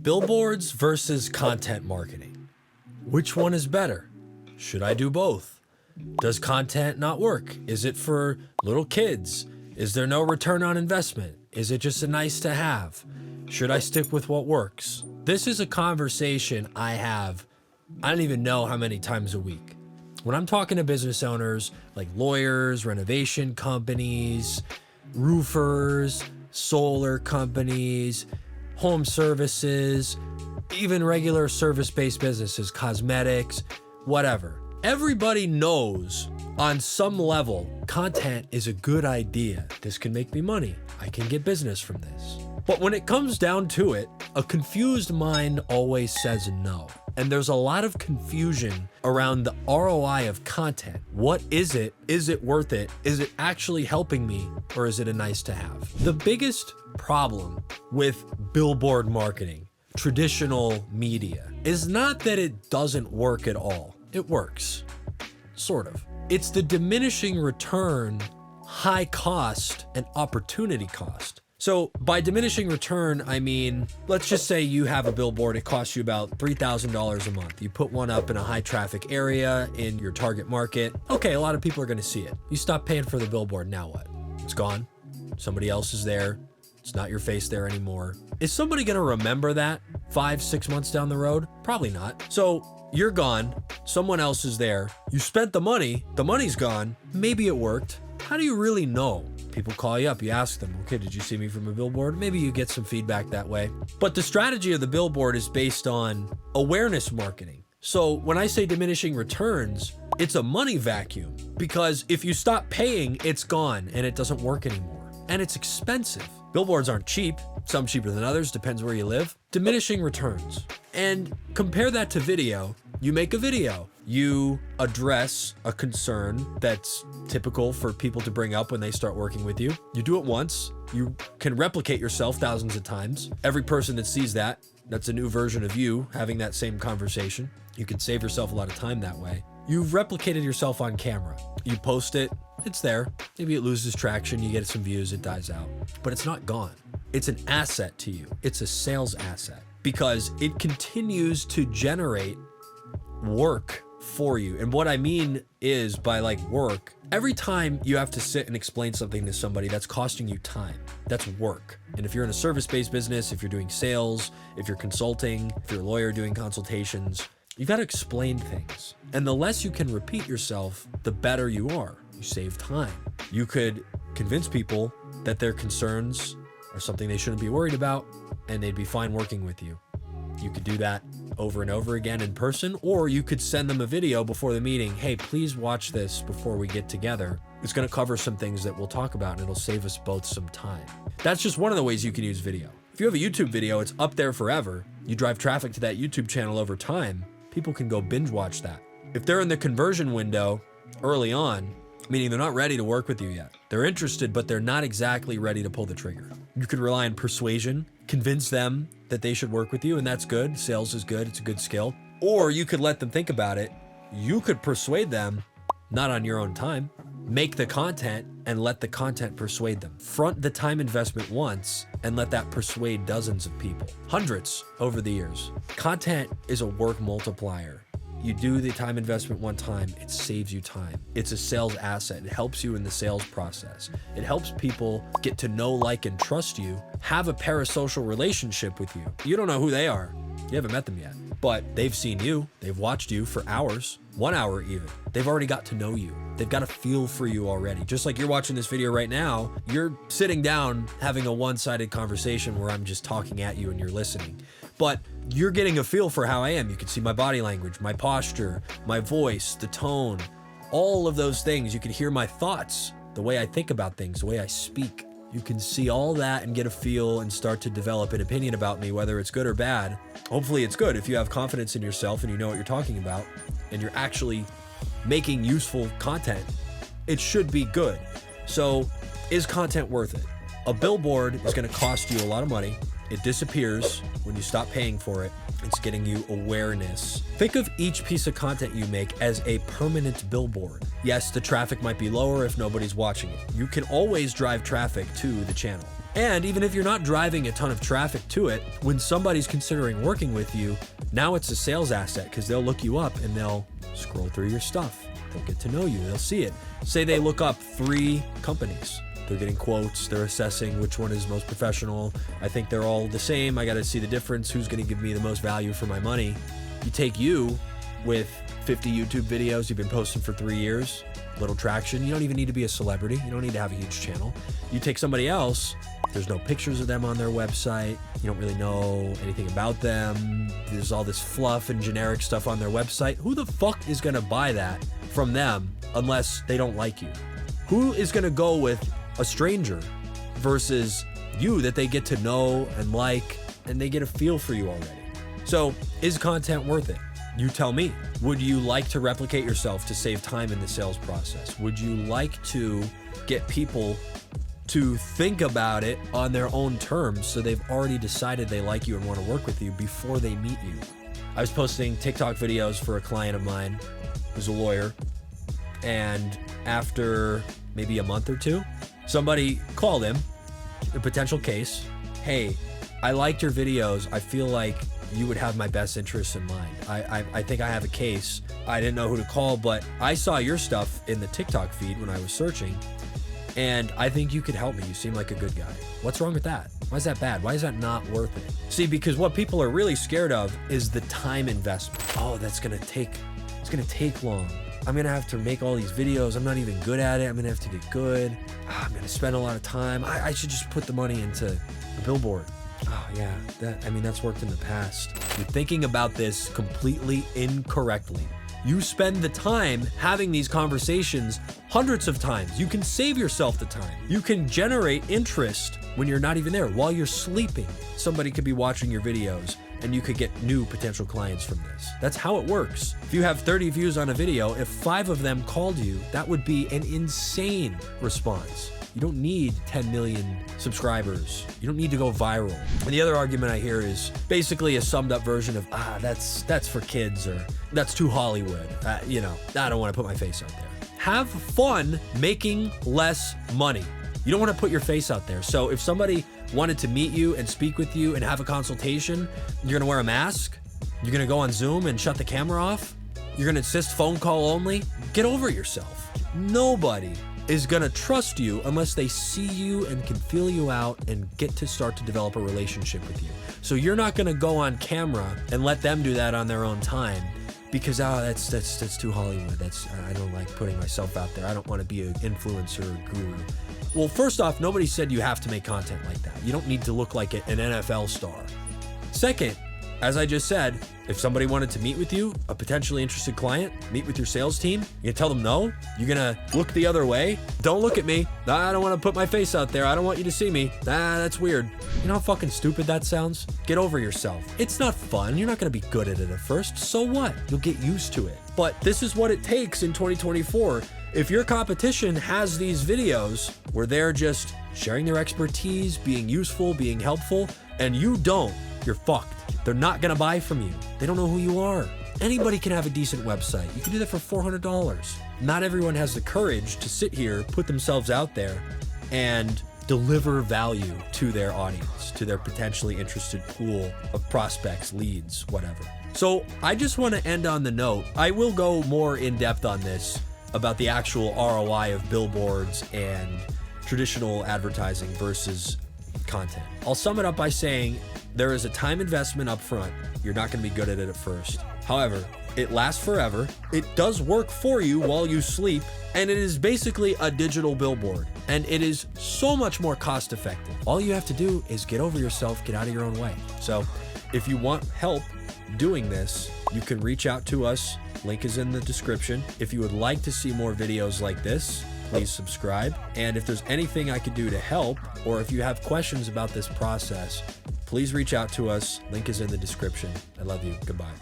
Billboards versus content marketing. Which one is better? Should I do both? Does content not work? Is it for little kids? Is there no return on investment? Is it just a nice to have? Should I stick with what works? This is a conversation I have, I don't even know how many times a week. When I'm talking to business owners like lawyers, renovation companies, roofers, solar companies, home services, even regular service-based businesses, cosmetics, whatever. Everybody knows on some level, content is a good idea. This can make me money. I can get business from this. But when it comes down to it, a confused mind always says no. And there's a lot of confusion around the ROI of content. What is it? Is it worth it? Is it actually helping me? Or is it a nice to have? The biggest problem with billboard marketing, traditional media, is not that it doesn't work at all. It works, sort of. It's the diminishing return, high cost, and opportunity cost. So by diminishing return, I mean, let's just say you have a billboard, it costs you about $3,000 a month. You put one up in a high traffic area in your target market. Okay, a lot of people are gonna see it. You stop paying for the billboard, now what? It's gone, somebody else is there. It's not your face there anymore. Is somebody gonna remember that 5-6 months down the road? Probably not. So you're gone, someone else is there. You spent the money's gone. Maybe it worked. How do you really know? People call you up, you ask them, okay, did you see me from a billboard? Maybe you get some feedback that way. But the strategy of the billboard is based on awareness marketing. So when I say diminishing returns, it's a money vacuum, because if you stop paying, it's gone and it doesn't work anymore. And it's expensive. Billboards aren't cheap, some cheaper than others, depends where you live. Diminishing returns. And compare that to video. You make a video. You address a concern that's typical for people to bring up when they start working with you. You do it once. You can replicate yourself thousands of times. Every person that sees that, that's a new version of you having that same conversation. You can save yourself a lot of time that way. You've replicated yourself on camera. You post it, it's there. Maybe it loses traction, you get some views, it dies out. But it's not gone. It's an asset to you. It's a sales asset because it continues to generate work for you. And what I mean is by like work, every time you have to sit and explain something to somebody, that's costing you time. That's work. And if you're in a service-based business, if you're doing sales, if you're consulting, if you're a lawyer doing consultations, you got to explain things. And the less you can repeat yourself, the better you are. You save time. You could convince people that their concerns are something they shouldn't be worried about, and they'd be fine working with you. You could do that over and over again in person, or you could send them a video before the meeting. Hey, please watch this before we get together. It's going to cover some things that we'll talk about, and it'll save us both some time. That's just one of the ways you can use video. If you have a YouTube video, it's up there forever. You drive traffic to that YouTube channel over time. People can go binge watch that. If they're in the conversion window early on, meaning they're not ready to work with you yet. They're interested, but they're not exactly ready to pull the trigger. You could rely on persuasion, convince them that they should work with you, and that's good. Sales is good, it's a good skill. Or you could let them think about it. You could persuade them, not on your own time. Make the content and let the content persuade them. Front the time investment once and let that persuade dozens of people, hundreds over the years. Content is a work multiplier. You do the time investment one time, it saves you time. It's a sales asset. It helps you in the sales process. It helps people get to know, like, and trust you, have a parasocial relationship with you. You don't know who they are. You haven't met them yet, but they've seen you. They've watched you for hours, 1 hour even. They've already got to know you. They've got a feel for you already. Just like you're watching this video right now, you're sitting down having a one-sided conversation where I'm just talking at you and you're listening. But you're getting a feel for how I am. You can see my body language, my posture, my voice, the tone, all of those things. You can hear my thoughts, the way I think about things, the way I speak. You can see all that and get a feel and start to develop an opinion about me, whether it's good or bad. Hopefully it's good if you have confidence in yourself and you know what you're talking about and you're actually making useful content. It should be good. So is content worth it? A billboard is going to cost you a lot of money. It disappears when you stop paying for it. It's getting you awareness. Think of each piece of content you make as a permanent billboard. Yes, the traffic might be lower if nobody's watching it. You can always drive traffic to the channel. And even if you're not driving a ton of traffic to it, when somebody's considering working with you, now it's a sales asset because they'll look you up and they'll scroll through your stuff. They'll get to know you. They'll see it. Say they look up 3 companies. They're getting quotes. They're assessing which one is most professional. I think they're all the same. I got to see the difference. Who's going to give me the most value for my money? You take you with 50 YouTube videos you've been posting for 3 years, little traction. You don't even need to be a celebrity. You don't need to have a huge channel. You take somebody else, there's no pictures of them on their website. You don't really know anything about them. There's all this fluff and generic stuff on their website. Who the fuck is going to buy that from them unless they don't like you? Who is going to go with a stranger versus you that they get to know and like, and they get a feel for you already? So is content worth it? You tell me. Would you like to replicate yourself to save time in the sales process? Would you like to get people to think about it on their own terms so they've already decided they like you and want to work with you before they meet you? I was posting TikTok videos for a client of mine who's a lawyer, and after maybe a month or 2, somebody called him, a potential case. Hey, I liked your videos. I feel like you would have my best interests in mind. I think I have a case. I didn't know who to call, but I saw your stuff in the TikTok feed when I was searching, and I think you could help me. You seem like a good guy. What's wrong with that? Why is that bad? Why is that not worth it? See, because what people are really scared of is the time investment. Oh, it's gonna take long. I'm gonna have to make all these videos. I'm not even good at it. I'm gonna have to get good. I'm gonna spend a lot of time. I should just put the money into the Billboard. Oh yeah, that's worked in the past. You're thinking about this completely incorrectly. You spend the time having these conversations hundreds of times. You can save yourself the time. You can generate interest when you're not even there. While you're sleeping, somebody could be watching your videos and you could get new potential clients from this. That's how it works. If you have 30 views on a video, if 5 of them called you, that would be an insane response. You don't need 10 million subscribers. You don't need to go viral. And the other argument I hear is basically a summed up version of, that's for kids, or that's too Hollywood. I don't want to put my face out there. Have fun making less money. You don't want to put your face out there. So if somebody wanted to meet you and speak with you and have a consultation, you're going to wear a mask. You're going to go on Zoom and shut the camera off. You're going to insist phone call only. Get over yourself. Nobody is going to trust you unless they see you and can feel you out and get to start to develop a relationship with you. So you're not going to go on camera and let them do that on their own time because that's too Hollywood. I don't like putting myself out there. I don't want to be an influencer or guru. Well, first off, nobody said you have to make content like that. You don't need to look like an NFL star. Second, as I just said, if somebody wanted to meet with you, a potentially interested client, meet with your sales team, you gonna tell them no? You're gonna look the other way? Don't look at me. I don't want to put my face out there. I don't want you to see me. That's weird. You know how fucking stupid that sounds? Get over yourself. It's not fun. You're not gonna be good at it at first. So what? You'll get used to it. But this is what it takes in 2024. If your competition has these videos where they're just sharing their expertise, being useful, being helpful, and you don't, you're fucked. They're not gonna buy from you. They don't know who you are. Anybody can have a decent website. You can do that for $400. Not everyone has the courage to sit here, put themselves out there, and deliver value to their audience, to their potentially interested pool of prospects, leads, whatever. So I just want to end on the note. I will go more in depth on this about the actual ROI of billboards and traditional advertising versus content. I'll sum it up by saying there is a time investment up front. You're not going to be good at it at first. However, it lasts forever. It does work for you while you sleep, and it is basically a digital billboard, and it is so much more cost effective. All you have to do is get over yourself, get out of your own way. So if you want help doing this, you can reach out to us. Link is in the description. If you would like to see more videos like this, please subscribe. And if there's anything I could do to help, or if you have questions about this process, please reach out to us. Link is in the description. I love you. Goodbye.